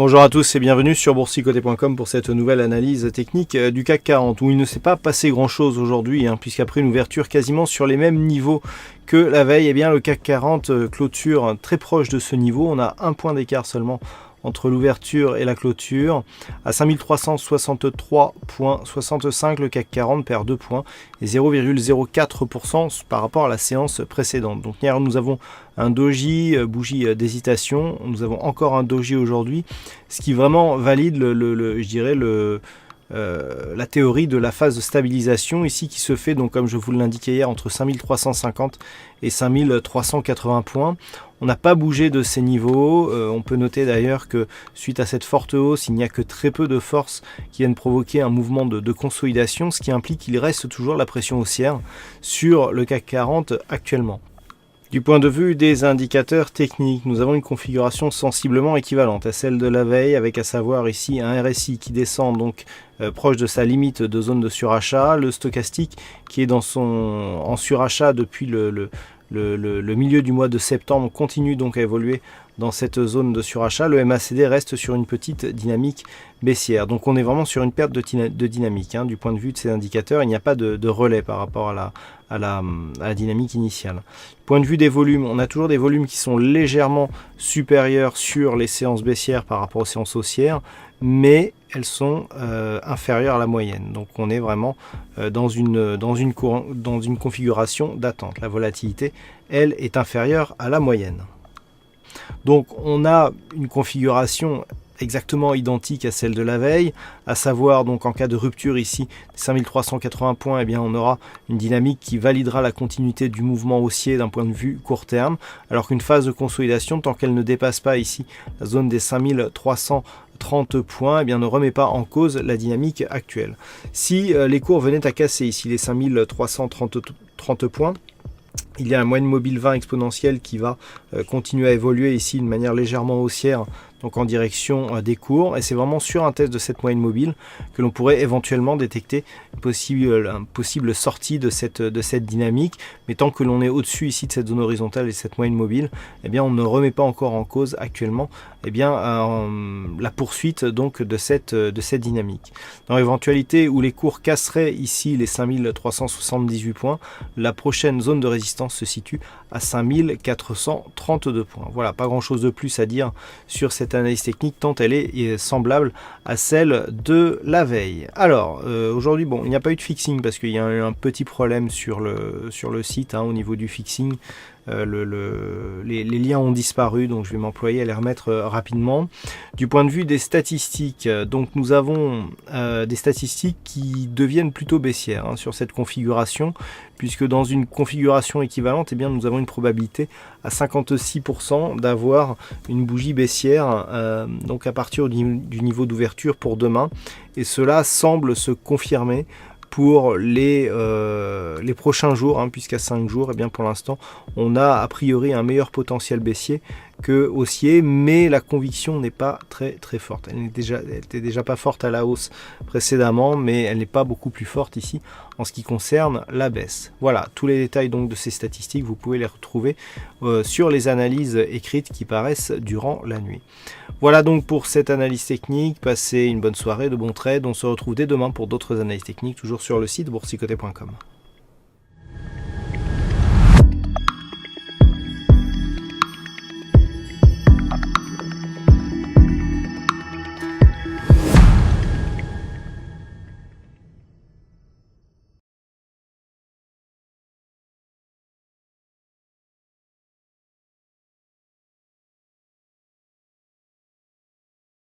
Bonjour à tous et bienvenue sur boursicoté.com pour cette nouvelle analyse technique du CAC 40 où il ne s'est pas passé grand chose aujourd'hui puisqu'après une ouverture quasiment sur les mêmes niveaux que la veille, eh bien le CAC 40 clôture très proche de ce niveau. On a un point d'écart seulement entre l'ouverture et la clôture. À 5363,65, le CAC 40 perd 2 points et 0,04% par rapport à la séance précédente. Donc hier nous avons un doji, bougie d'hésitation, nous avons encore un doji aujourd'hui, ce qui vraiment valide la théorie de la phase de stabilisation ici qui se fait, donc comme je vous l'indiquais hier, entre 5350 et 5380 points. On n'a pas bougé de ces niveaux. On peut noter d'ailleurs que suite à cette forte hausse, il n'y a que très peu de forces qui viennent provoquer un mouvement de consolidation, ce qui implique qu'il reste toujours la pression haussière sur le CAC 40 actuellement. Du point de vue des indicateurs techniques, nous avons une configuration sensiblement équivalente à celle de la veille, avec à savoir ici un RSI qui descend donc proche de sa limite de zone de surachat, le stochastique qui est en surachat depuis le milieu du mois de septembre, continue donc à évoluer dans cette zone de surachat. Le MACD reste sur une petite dynamique baissière. Donc on est vraiment sur une perte de dynamique. Du point de vue de ces indicateurs, il n'y a pas de relais par rapport à la dynamique initiale. Point de vue des volumes, on a toujours des volumes qui sont légèrement supérieurs sur les séances baissières par rapport aux séances haussières, mais elles sont inférieures à la moyenne. Donc on est vraiment dans une configuration d'attente. La volatilité, elle, est inférieure à la moyenne. Donc on a une configuration exactement identique à celle de la veille, à savoir donc en cas de rupture ici 5380 points, eh bien on aura une dynamique qui validera la continuité du mouvement haussier d'un point de vue court terme, alors qu'une phase de consolidation, tant qu'elle ne dépasse pas ici la zone des 5330 points, eh bien ne remet pas en cause la dynamique actuelle. Si les cours venaient à casser ici les 5330 points, il y a un moyenne mobile 20 exponentielle qui va continuer à évoluer ici d'une manière légèrement haussière, donc en direction des cours, et c'est vraiment sur un test de cette moyenne mobile que l'on pourrait éventuellement détecter une possible sortie de cette dynamique. Mais tant que l'on est au-dessus ici de cette zone horizontale et cette moyenne mobile, eh bien on ne remet pas encore en cause actuellement la poursuite donc de cette dynamique. Dans l'éventualité où les cours casseraient ici les 5378 points, la prochaine zone de résistance se situe à 5432 points. Voilà, pas grand chose de plus à dire sur cette analyse technique tant elle est semblable à celle de la veille. Alors aujourd'hui, bon, il n'y a pas eu de fixing parce qu'il y a eu un petit problème sur le site au niveau du fixing. Les liens ont disparu, donc je vais m'employer à les remettre rapidement. Du point de vue des statistiques, donc nous avons des statistiques qui deviennent plutôt baissières sur cette configuration, puisque dans une configuration équivalente, eh bien, nous avons une probabilité à 56% d'avoir une bougie baissière donc à partir du niveau d'ouverture pour demain, et cela semble se confirmer pour les prochains jours, puisqu'à 5 jours, eh bien pour l'instant, on a a priori un meilleur potentiel baissier que haussier, mais la conviction n'est pas très forte. Elle était déjà pas forte à la hausse précédemment, mais elle n'est pas beaucoup plus forte ici en ce qui concerne la baisse. Voilà, tous les détails donc de ces statistiques, vous pouvez les retrouver sur les analyses écrites qui paraissent durant la nuit. Voilà donc pour cette analyse technique. Passez une bonne soirée, de bons trades. On se retrouve dès demain pour d'autres analyses techniques, toujours sur le site boursicoté.com.